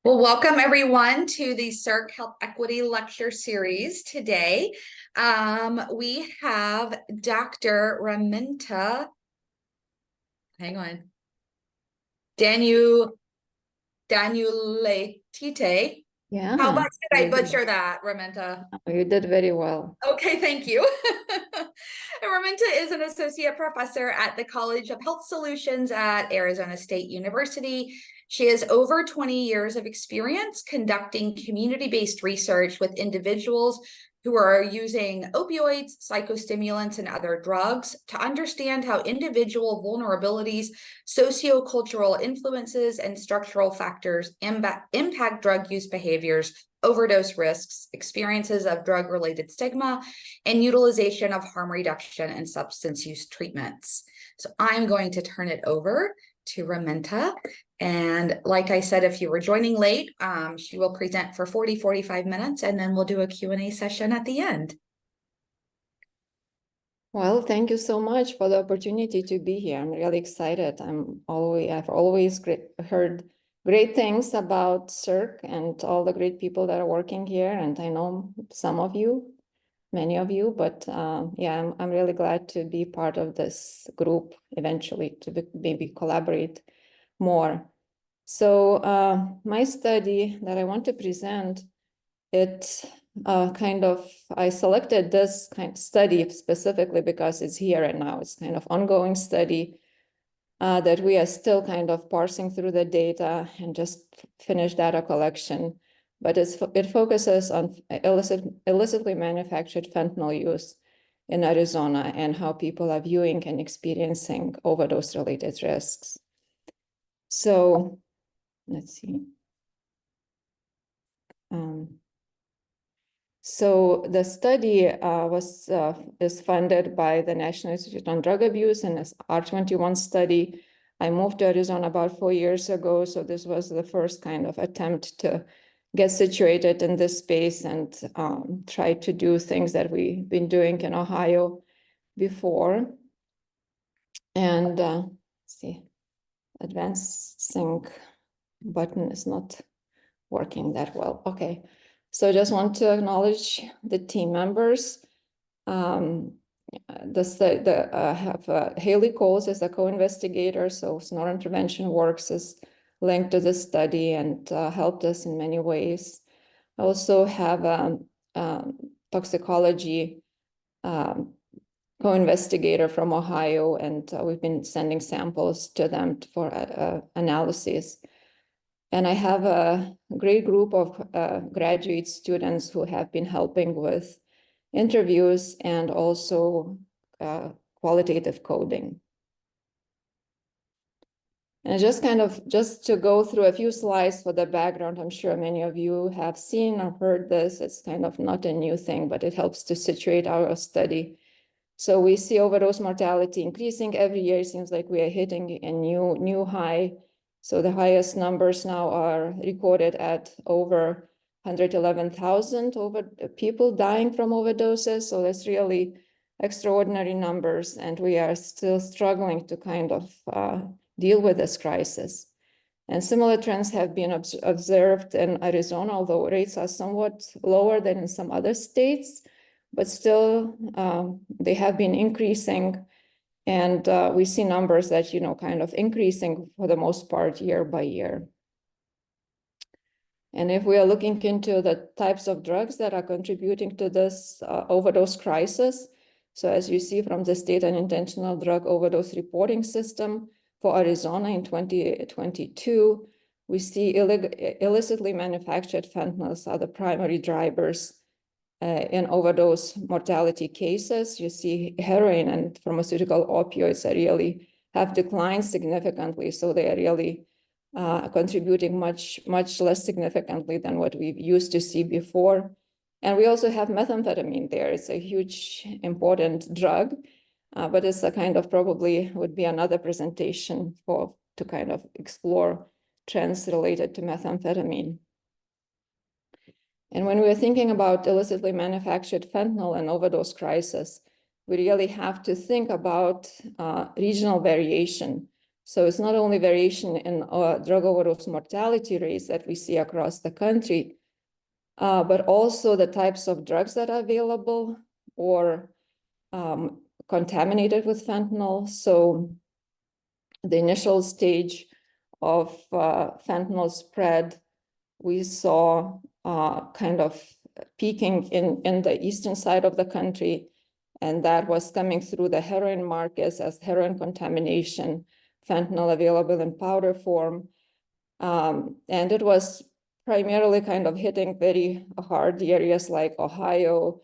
Well, welcome everyone to the SIRC Health Equity Lecture Series. Today, we have Dr. Raminta, Daniulaityte. Yeah. How about did I butcher that, Raminta? You did very well. Okay, thank you. Raminta is an associate professor at the College of Health Solutions at Arizona State University. She has over 20 years of experience conducting community-based research with individuals who are using opioids, psychostimulants, and other drugs to understand how individual vulnerabilities, sociocultural influences, and structural factors impact drug use behaviors, overdose risks, experiences of drug-related stigma, and utilization of harm reduction and substance use treatments. So I'm going to turn it over to Raminta. And like I said, if you were joining late, she will present for 45 minutes, and then we'll do a Q&A session at the end. Well, thank you so much for the opportunity to be here. I'm really excited. I've always heard great things about SIRC and all the great people that are working here. And I know some of you, many of you, but yeah, I'm really glad to be part of this group eventually to maybe collaborate more. So my study that I want to present, I selected this kind of study specifically because it's here and now. It's kind of ongoing study that we are still kind of parsing through the data and just finished data collection. But it focuses on illicitly manufactured fentanyl use in Arizona and how people are viewing and experiencing overdose-related risks. So let's see. So the study is funded by the National Institute on Drug Abuse and this R21 study. I moved to Arizona about 4 years ago, so this was the first kind of attempt to get situated in this space and try to do things that we've been doing in Ohio before. And let's see, advancing button is not working that well. Okay. So I just want to acknowledge the team members. Haley Coles is a co-investigator, so Snore Intervention Works is linked to the study and helped us in many ways. I also have a toxicology co-investigator from Ohio, and we've been sending samples to them for analysis. And I have a great group of graduate students who have been helping with interviews and also qualitative coding. And just to go through a few slides for the background, I'm sure many of you have seen or heard this. It's kind of not a new thing, but it helps to situate our study. So we see overdose mortality increasing every year. It seems like we are hitting a new high. So the highest numbers now are recorded at over 111,000 people dying from overdoses. So that's really extraordinary numbers. And we are still struggling to kind of deal with this crisis. And similar trends have been observed in Arizona, although rates are somewhat lower than in some other states, but still they have been increasing. And we see numbers that, kind of increasing for the most part year by year. And if we are looking into the types of drugs that are contributing to this overdose crisis, so as you see from the state and intentional drug overdose reporting system for Arizona in 2022, we see illicitly manufactured fentanyls are the primary drivers in overdose mortality cases. You see heroin and pharmaceutical opioids really have declined significantly. So they are really contributing much less significantly than what we used to see before. And we also have methamphetamine there. It's a huge, important drug, but it's a kind of probably would be another presentation to kind of explore trends related to methamphetamine. And when we're thinking about illicitly manufactured fentanyl and overdose crisis, we really have to think about regional variation. So it's not only variation in drug overdose mortality rates that we see across the country, but also the types of drugs that are available or contaminated with fentanyl. So the initial stage of fentanyl spread, we saw kind of peaking in the eastern side of the country, and that was coming through the heroin markets as heroin contamination, fentanyl available in powder form. And it was primarily kind of hitting very hard areas like Ohio,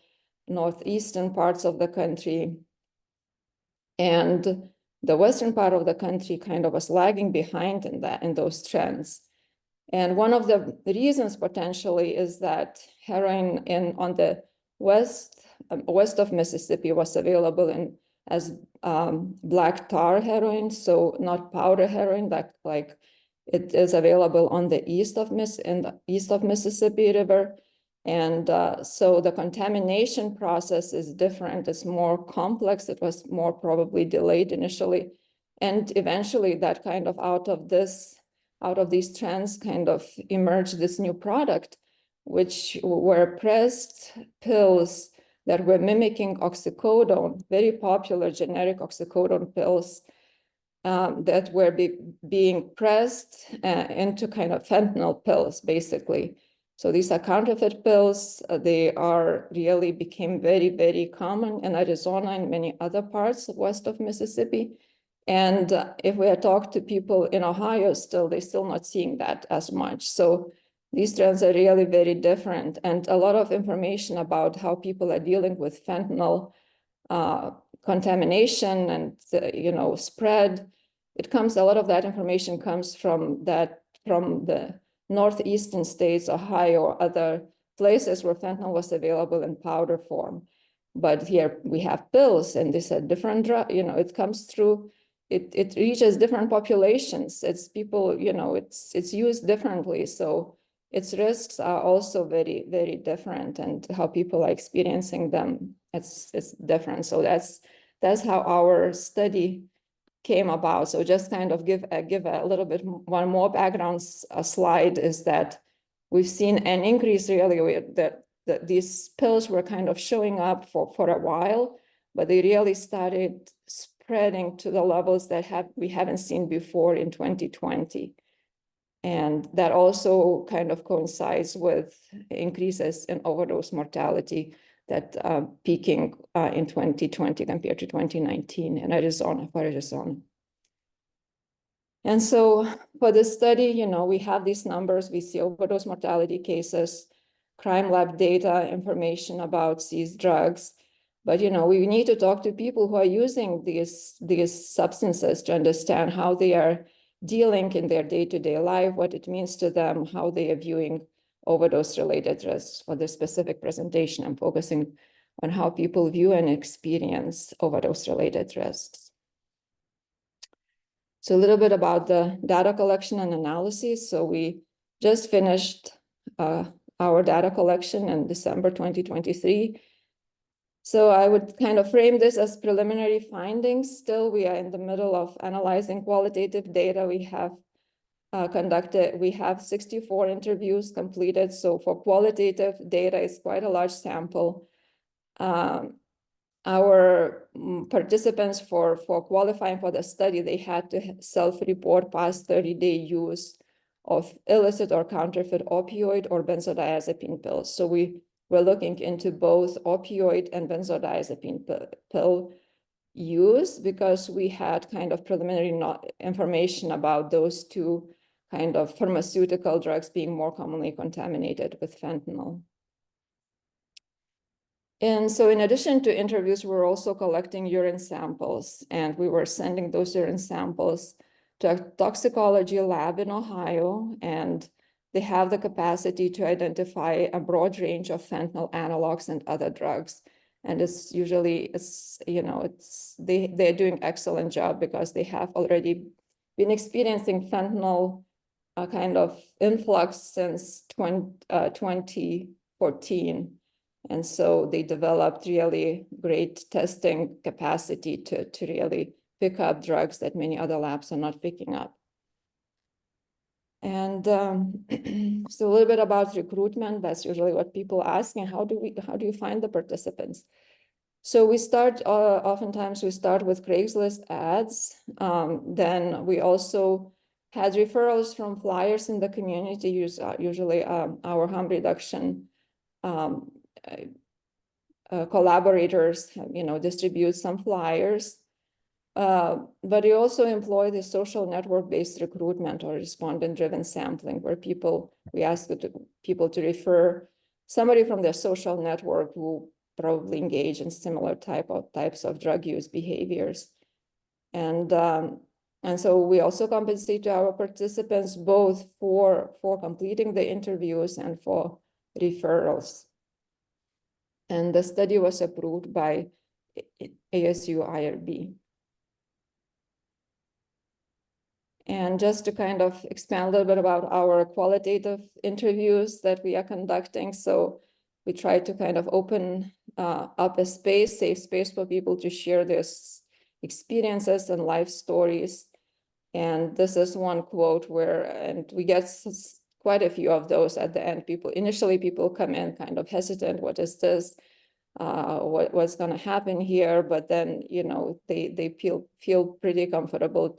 northeastern parts of the country. And the western part of the country kind of was lagging behind in those trends. And one of the reasons potentially is that heroin on the west of Mississippi was available as black tar heroin, so not powder heroin like it is available on the east of Mississippi River. And so the contamination process is different. It's more complex. It was more probably delayed initially. And eventually that kind of out of these trends kind of emerged this new product, which were pressed pills that were mimicking oxycodone, very popular generic oxycodone pills that were being pressed into kind of fentanyl pills, basically. So these are counterfeit pills. They really became very, very common in Arizona and many other parts west of Mississippi. And if we had talked to people in Ohio still, they're still not seeing that as much. So these trends are really very different. And a lot of information about how people are dealing with fentanyl contamination and spread. A lot of that information comes from the northeastern states, Ohio, or other places where fentanyl was available in powder form. But here we have pills, and this is a different drug. It comes through. It reaches different populations. It's people. It's used differently. So its risks are also very, very different, and how people are experiencing them, it's different. So that's how our study came about. So just kind of give a little bit one more background slide is that we've seen an increase really that these pills were kind of showing up for a while, but they really started spreading to the levels that we haven't seen before in 2020. And that also kind of coincides with increases in overdose mortality that peaking in 2020 compared to 2019 in Arizona. And so for this study, we have these numbers. We see overdose mortality cases, crime lab data, information about these drugs. But we need to talk to people who are using these substances to understand how they are dealing in their day-to-day life, what it means to them, how they are viewing overdose-related risks. For this specific presentation, I'm focusing on how people view and experience overdose-related risks. So a little bit about the data collection and analysis. So we just finished our data collection in December 2023. So I would kind of frame this as preliminary findings. Still, we are in the middle of analyzing qualitative data. We have 64 interviews completed. So for qualitative data, it's quite a large sample. Our participants for qualifying for the study, they had to self-report past 30-day use of illicit or counterfeit opioid or benzodiazepine pills. So we were looking into both opioid and benzodiazepine pill use because we had kind of preliminary information about those two kind of pharmaceutical drugs being more commonly contaminated with fentanyl. And so in addition to interviews, we're also collecting urine samples, and we were sending those urine samples to a toxicology lab in Ohio, and they have the capacity to identify a broad range of fentanyl analogs and other drugs. And they're doing excellent job because they have already been experiencing fentanyl kind of influx since 2014. And so they developed really great testing capacity to really pick up drugs that many other labs are not picking up. And so a little bit about recruitment. That's usually what people ask, and how do you find the participants? So we start, oftentimes we start with Craigslist ads. Then we also had referrals from flyers in the community, usually our harm reduction collaborators, distribute some flyers. But you also employ the social network-based recruitment or respondent-driven sampling, where we ask people to refer somebody from their social network who probably engage in similar types of drug use behaviors. And so we also compensate our participants both for completing the interviews and for referrals. And the study was approved by ASU IRB. And just to kind of expand a little bit about our qualitative interviews that we are conducting. So we try to kind of open up a safe space for people to share their experiences and life stories. And this is one quote and we get quite a few of those at the end. Initially people come in kind of hesitant, what is this? What's gonna happen here? But then, they feel pretty comfortable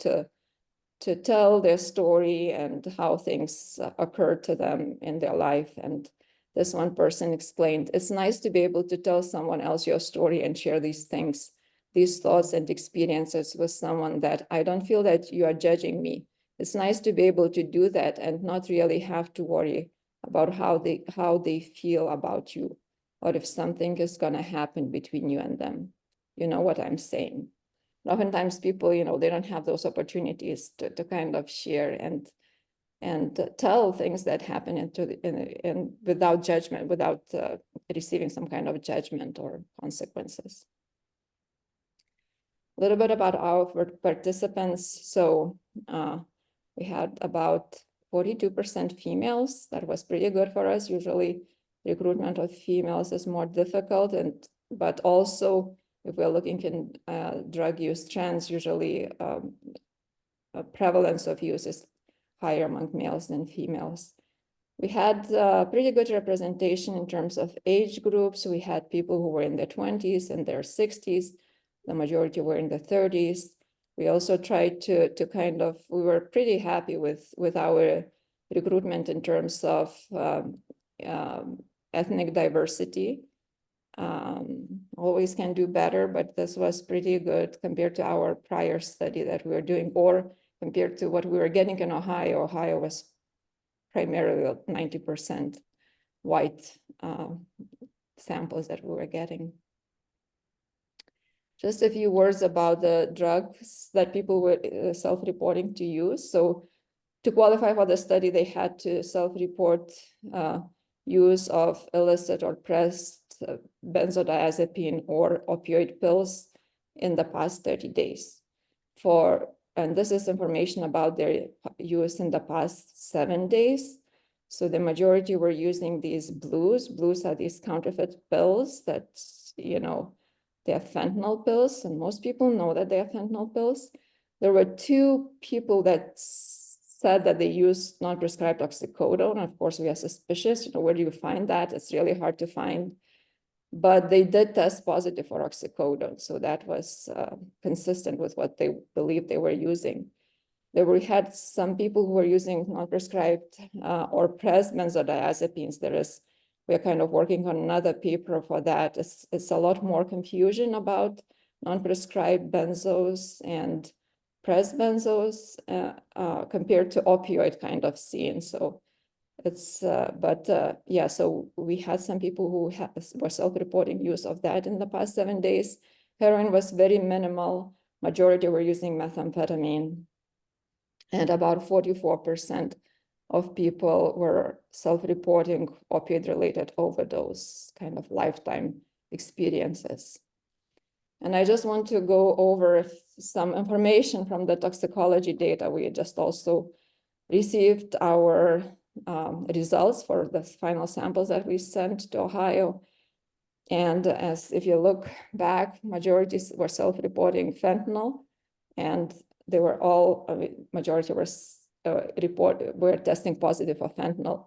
to tell their story and how things occurred to them in their life. And this one person explained, it's nice to be able to tell someone else your story and share these things, these thoughts and experiences with someone that I don't feel that you are judging me. It's nice to be able to do that and not really have to worry about how they feel about you, or if something is gonna happen between you and them. You know what I'm saying? Oftentimes people, they don't have those opportunities to kind of share and tell things that happen without judgment, without receiving some kind of judgment or consequences. A little bit about our participants. So we had about 42% females. That was pretty good for us. Usually recruitment of females is more difficult, but also if we're looking in drug use trends, usually prevalence of use is higher among males than females. We had pretty good representation in terms of age groups. We had people who were in their 20s and their 60s. The majority were in the 30s. We also tried to we were pretty happy with our recruitment in terms of ethnic diversity. Always can do better, but this was pretty good compared to our prior study that we were doing, or compared to what we were getting in Ohio. Ohio was primarily 90% white samples that we were getting. Just a few words about the drugs that people were self-reporting to use. So to qualify for the study, they had to self-report use of illicit or pressed benzodiazepine or opioid pills in the past 30 days. And this is information about their use in the past 7 days. So the majority were using these blues. Blues are these counterfeit pills that, they are fentanyl pills, and most people know that they are fentanyl pills. There were 2 people that said that they used non-prescribed oxycodone. Of course, we are suspicious. Where do you find that? It's really hard to find. But they did test positive for oxycodone. So that was consistent with what they believed they were using. We had some people who were using non-prescribed or pressed benzodiazepines. We're kind of working on another paper for that. It's a lot more confusion about non-prescribed benzos and pressed benzos compared to opioid kind of scene. So it's, so we had some people who were self-reporting use of that in the past 7 days. Heroin was very minimal. Majority were using methamphetamine. And about 44% of people were self-reporting opioid-related overdose, kind of lifetime experiences. And I just want to go over some information from the toxicology data. We just also received our results for the final samples that we sent to Ohio. And if you look back, majorities were self-reporting fentanyl and they were all, I mean, majority were testing positive for fentanyl.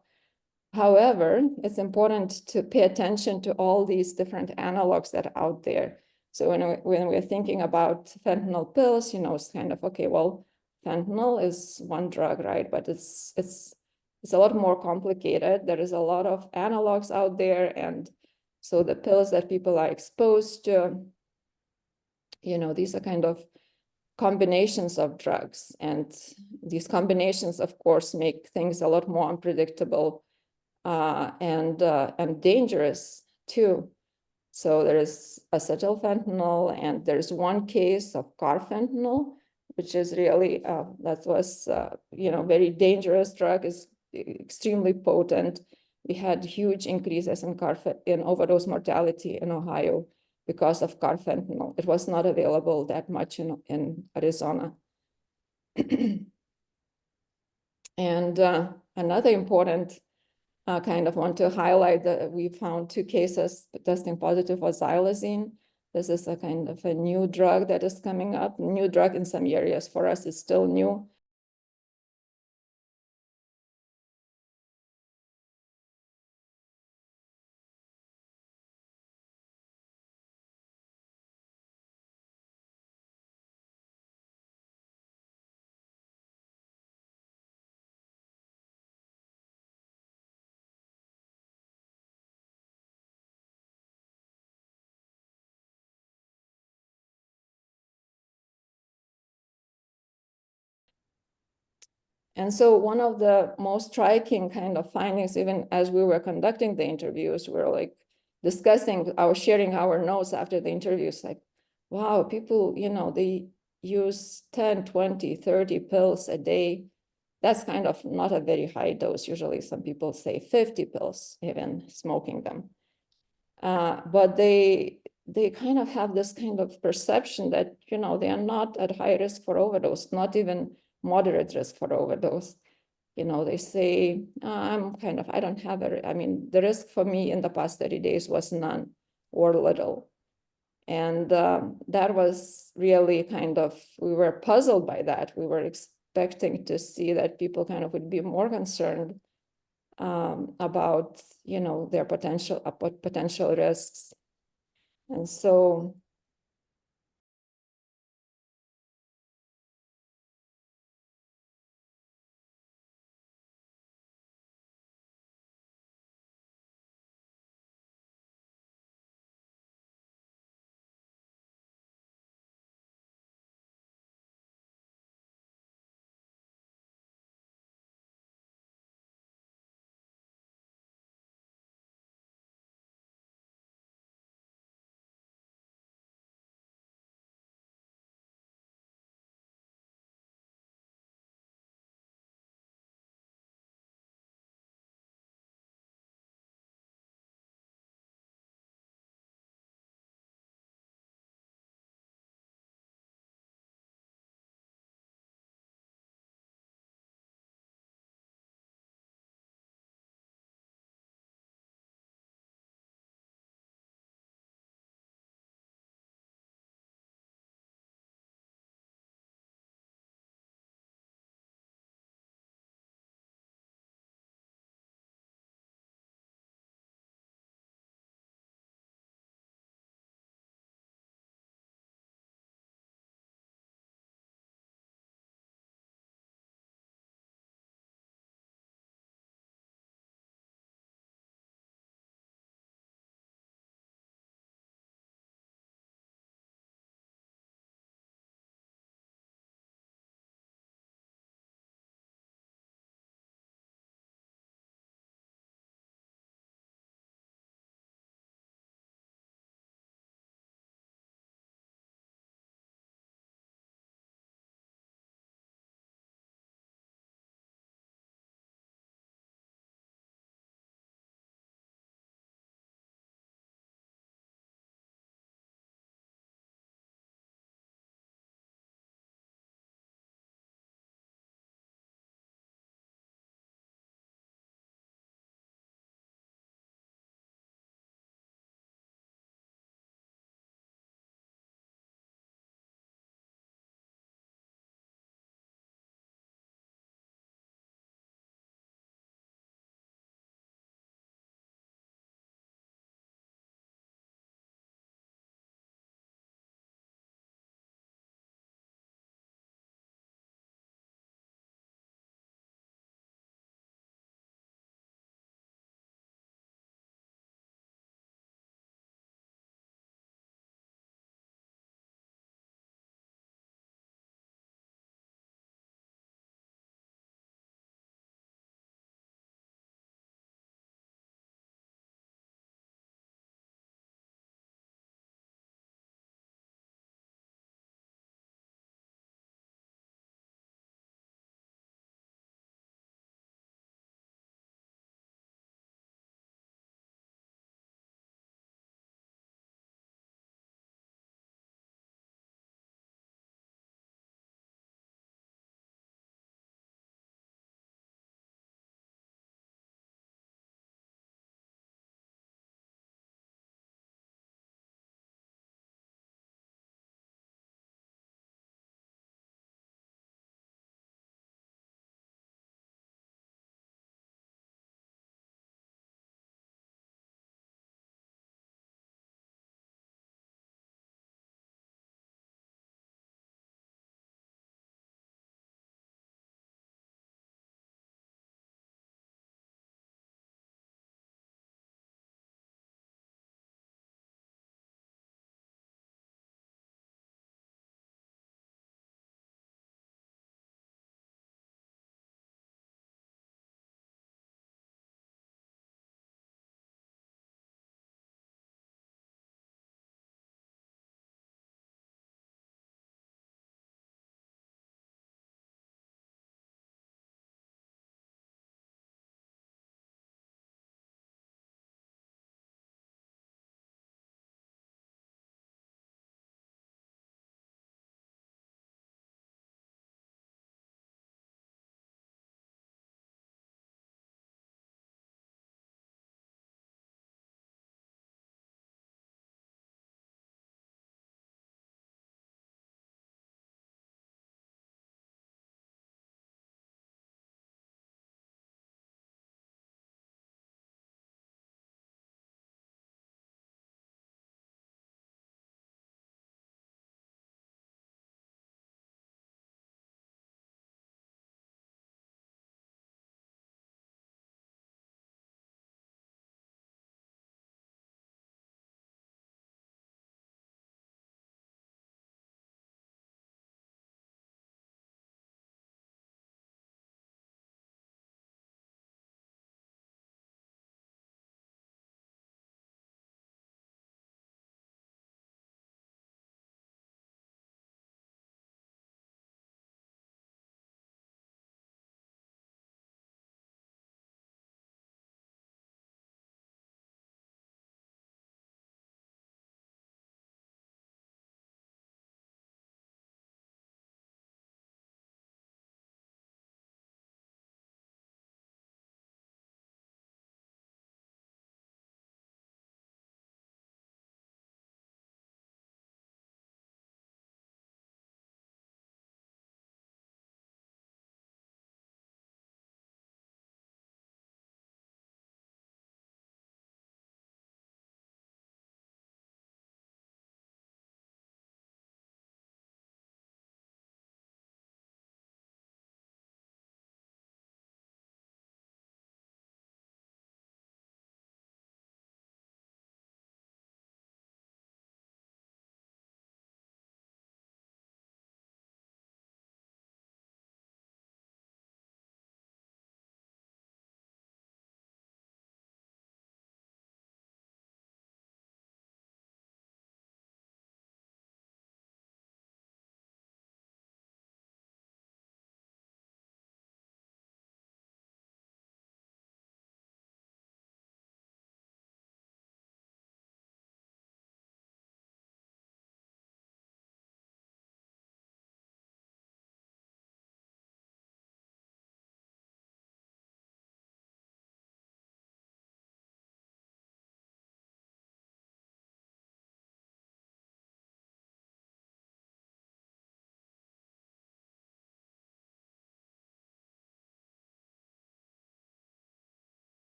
However, it's important to pay attention to all these different analogs that are out there. So when we're thinking about fentanyl pills, you know, it's kind of, okay, well, fentanyl is one drug, right? But it's a lot more complicated. There is a lot of analogs out there. And so the pills that people are exposed to, you know, these are kind of combinations of drugs. And these combinations, of course, make things a lot more unpredictable and dangerous too. So there is acetylfentanyl, and there's one case of carfentanil, which is really, that was, you know, very dangerous drug, is extremely potent. We had huge increases in overdose mortality in Ohio because of carfentanil. It was not available that much in Arizona. And another important kind of want to highlight that we found 2 cases testing positive for xylazine. This is a kind of a new drug that is coming up, new drug in some areas. For us, it's still new. And so one of the most striking kind of findings, even as we were conducting the interviews, we were like sharing our notes after the interviews, like, wow, people, you know, they use 10, 20, 30 pills a day. That's kind of not a very high dose. Usually some people say 50 pills, even smoking them. But they kind of have this kind of perception that, you know, they are not at high risk for overdose, not even moderate risk for overdose. You know, they say, I don't have I mean, the risk for me in the past 30 days was none or little. And that was really kind of, we were puzzled by that. We were expecting to see that people kind of would be more concerned about, you know, their potential risks. And so